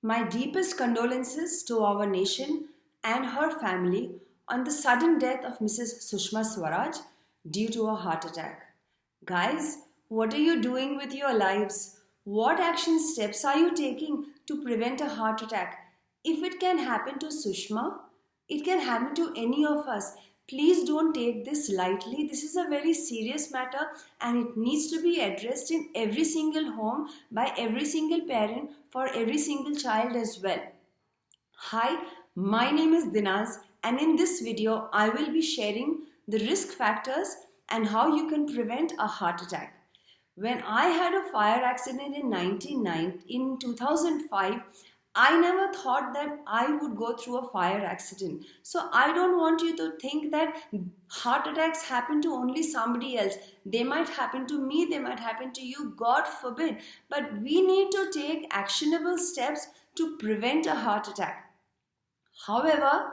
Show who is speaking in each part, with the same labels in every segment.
Speaker 1: My deepest condolences to our nation and her family on the sudden death of Mrs.Sushma Swaraj due to a heart attack. Guys, what are you doing with your lives? What action steps are you taking to prevent a heart attack? If it can happen to Sushma, it can happen to any of us. Please don't take this lightly. This is a very serious matter and it needs to be addressed in every single home by every single parent for every single child as well. Hi, my name is Dinaz and in this video I will be sharing the risk factors and how you can prevent a heart attack. When I had a fire accident in 2005, I never thought that I would go through a fire accident. So I don't want you to think that heart attacks happen to only somebody else. They might happen to me, they might happen to you, God forbid. But we need to take actionable steps to prevent a heart attack. However,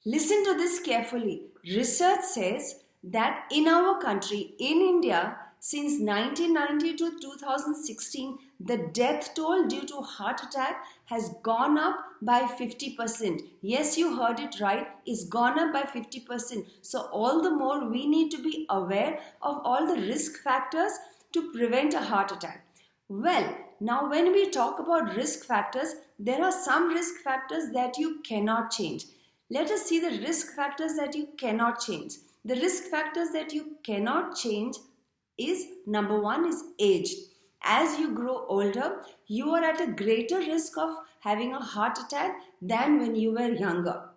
Speaker 1: listen to this carefully. Research says that in our country, in India, since 1990 to 2016, the death toll due to heart attack has gone up by 50%. Yes, you heard it right. It's gone up by 50%. So all the more we need to be aware of all the risk factors to prevent a heart attack. Well, now when we talk about risk factors, there are some risk factors that you cannot change. Let us see the risk factors that you cannot change. The risk factors that you cannot change is number one is age. As you grow older, you are at a greater risk of having a heart attack than when you were younger.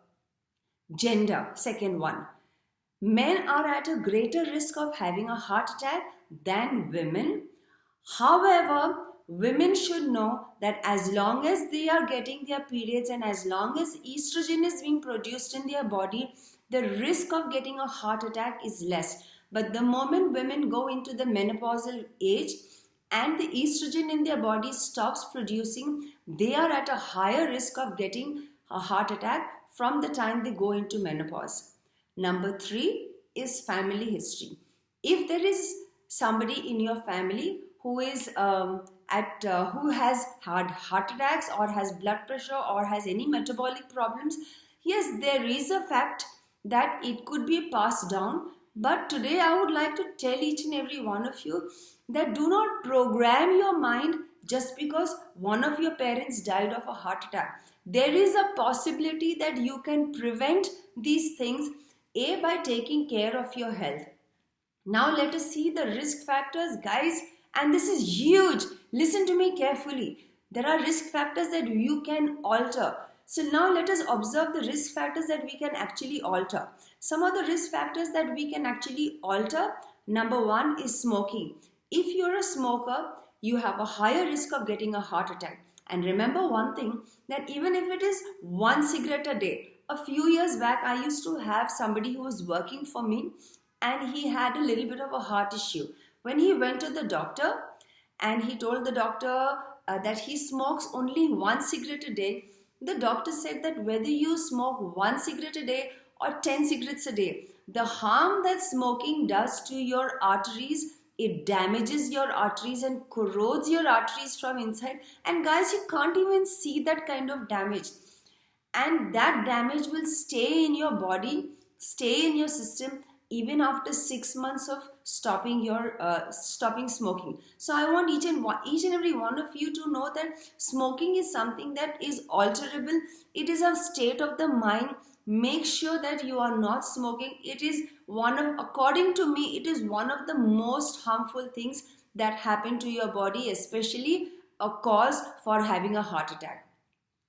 Speaker 1: Gender, second one. Men are at a greater risk of having a heart attack than women. However, women should know that as long as they are getting their periods and as long as estrogen is being produced in their body, the risk of getting a heart attack is less. But the moment women go into the menopausal age and the estrogen in their body stops producing, they are at a higher risk of getting a heart attack from the time they go into menopause. Number three is family history. If there is somebody in your family who is who has had heart attacks or has blood pressure or has any metabolic problems, yes, there is a fact that it could be passed down. But today I would like to tell each and every one of you that do not program your mind just because one of your parents died of a heart attack. There is a possibility that you can prevent these things by taking care of your health. Now let us see the risk factors, guys, and this is huge. Listen to me carefully. There are risk factors that you can alter. So now let us observe the risk factors that we can actually alter. Some of the risk factors that we can actually alter, number one is smoking. If you're a smoker, you have a higher risk of getting a heart attack. And remember one thing, that even if it is one cigarette a day, a few years back I used to have somebody who was working for me and he had a little bit of a heart issue. When he went to the doctor and he told the doctor that he smokes only one cigarette a day, the doctor said that whether you smoke one cigarette a day or 10 cigarettes a day, the harm that smoking does to your arteries, it damages your arteries and corrodes your arteries from inside. And guys, you can't even see that kind of damage. And that damage will stay in your body, stay in your system even after 6 months of stopping smoking. So I want each and every one of you to know that smoking is something that is alterable. It is a state of the mind. Make sure that you are not smoking. It is according to me, it is one of the most harmful things that happen to your body, especially a cause for having a heart attack.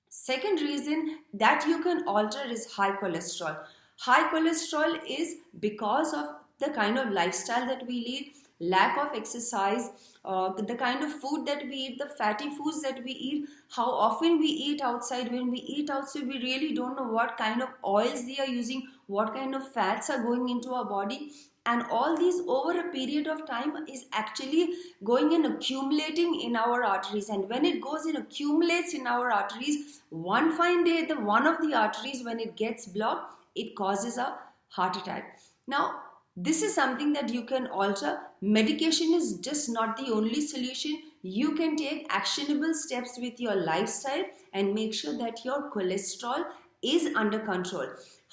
Speaker 1: Second reason that you can alter is high cholesterol. High cholesterol is because of the kind of lifestyle that we lead, lack of exercise, the kind of food that we eat, the fatty foods that we eat, how often we eat outside. When we eat outside, we really don't know what kind of oils they are using, what kind of fats are going into our body. And all these over a period of time is actually going and accumulating in our arteries. And when it goes and accumulates in our arteries, one fine day, one of the arteries, when it gets blocked, it causes a heart attack. Now, this is something that you can alter. Medication is just not the only solution. you can take actionable steps with your lifestyle and make sure that your cholesterol is under control.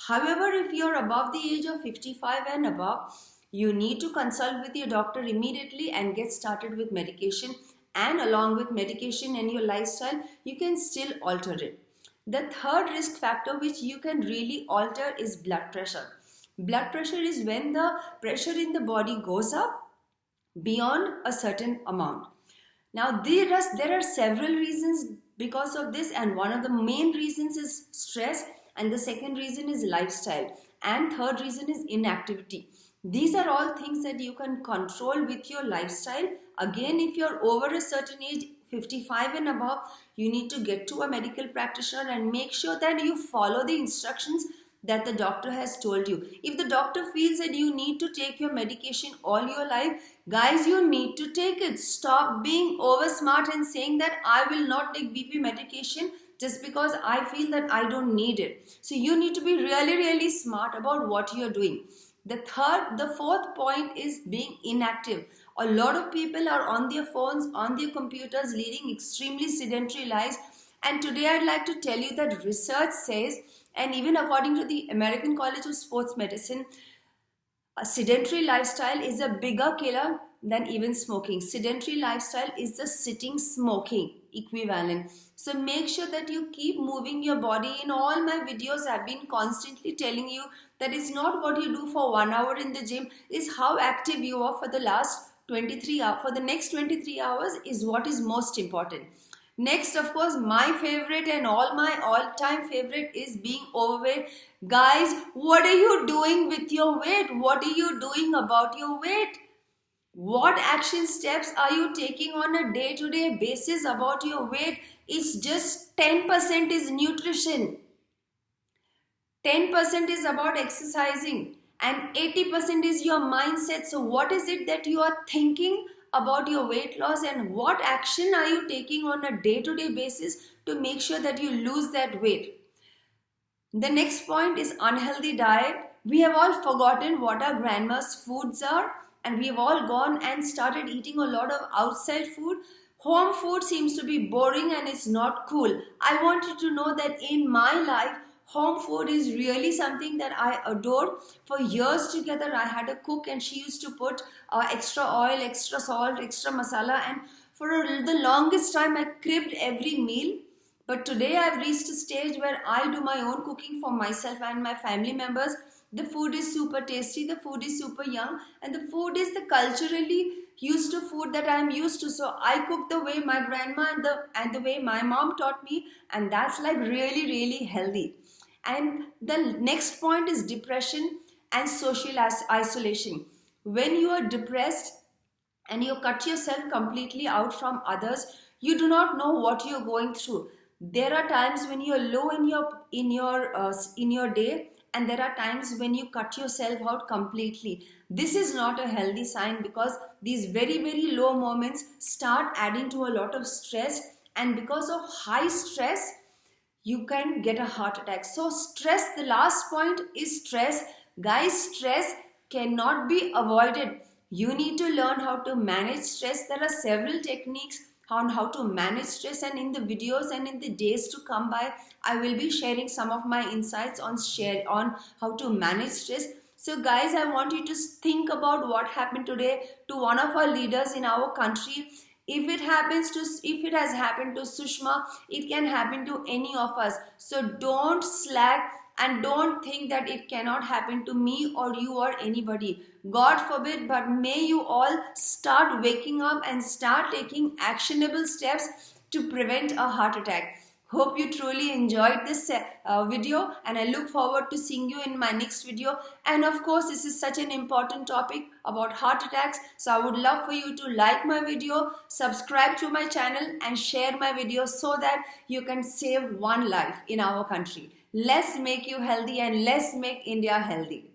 Speaker 1: However, if you're above the age of 55 and above, you need to consult with your doctor immediately and get started with medication. And along with medication and your lifestyle, you can still alter it. The third risk factor which you can really alter is blood pressure. Blood pressure is when the pressure in the body goes up beyond a certain amount. Now there are several reasons because of this, and one of the main reasons is stress, and the second reason is lifestyle, and third reason is inactivity. These are all things that you can control with your lifestyle. Again, if you're over a certain age, 55 and above, you need to get to a medical practitioner and make sure that you follow the instructions that the doctor has told you. If the doctor feels that you need to take your medication all your life, guys, you need to take it. Stop being over smart and saying that I will not take BP medication just because I feel that I don't need it. So you need to be really smart about what you're doing. The fourth point is being inactive. A lot of people are on their phones, on their computers, leading extremely sedentary lives. And today I'd like to tell you that research says, and even according to the American College of Sports Medicine, a sedentary lifestyle is a bigger killer than even smoking. Sedentary lifestyle is the sitting smoking equivalent. So make sure that you keep moving your body. In all my videos, I've been constantly telling you that it's not what you do for 1 hour in the gym, is how active you are for the last 23 hours. For the next 23 hours is what is most important. Next, of course, my favorite and my all-time favorite is being overweight. Guys, what are you doing with your weight? What are you doing about your weight? What action steps are you taking on a day-to-day basis about your weight? It's just 10% is nutrition. 10% is about exercising. And 80% is your mindset. So what is it that you are thinking about your weight loss, and what action are you taking on a day-to-day basis to make sure that you lose that weight? The next point is unhealthy diet. We have all forgotten what our grandma's foods are, and we have all gone and started eating a lot of outside food. Home food seems to be boring and it's not cool. I want you to know that in my life, home food is really something that I adore. For years together, I had a cook and she used to put extra oil, extra salt, extra masala, and for the longest time I cribbed every meal. But today I've reached a stage where I do my own cooking for myself and my family members. The food is super tasty, the food is super young, and the food is the culturally used to food that I'm used to. So I cook the way my grandma and the way my mom taught me, and that's like really healthy. And the next point is depression and social isolation. When you are depressed and you cut yourself completely out from others, you do not know what you're going through. There are times when you're low in your day, and there are times when you cut yourself out completely. This is not a healthy sign, because these very low moments start adding to a lot of stress, and because of high stress, you can get a heart attack. So stress, the last point is stress. Guys, stress cannot be avoided. You need to learn how to manage stress. There are several techniques on how to manage stress, and in the videos and in the days to come by, I will be sharing some of my insights on how to manage stress. So guys, I want you to think about what happened today to one of our leaders in our country. If it has happened to Sushma, it can happen to any of us. So don't slack and don't think that it cannot happen to me or you or anybody. God forbid, but may you all start waking up and start taking actionable steps to prevent a heart attack. Hope you truly enjoyed this video, and I look forward to seeing you in my next video. And of course, this is such an important topic about heart attacks, so I would love for you to like my video, subscribe to my channel, and share my video so that you can save one life in our country. Let's make you healthy and let's make India healthy.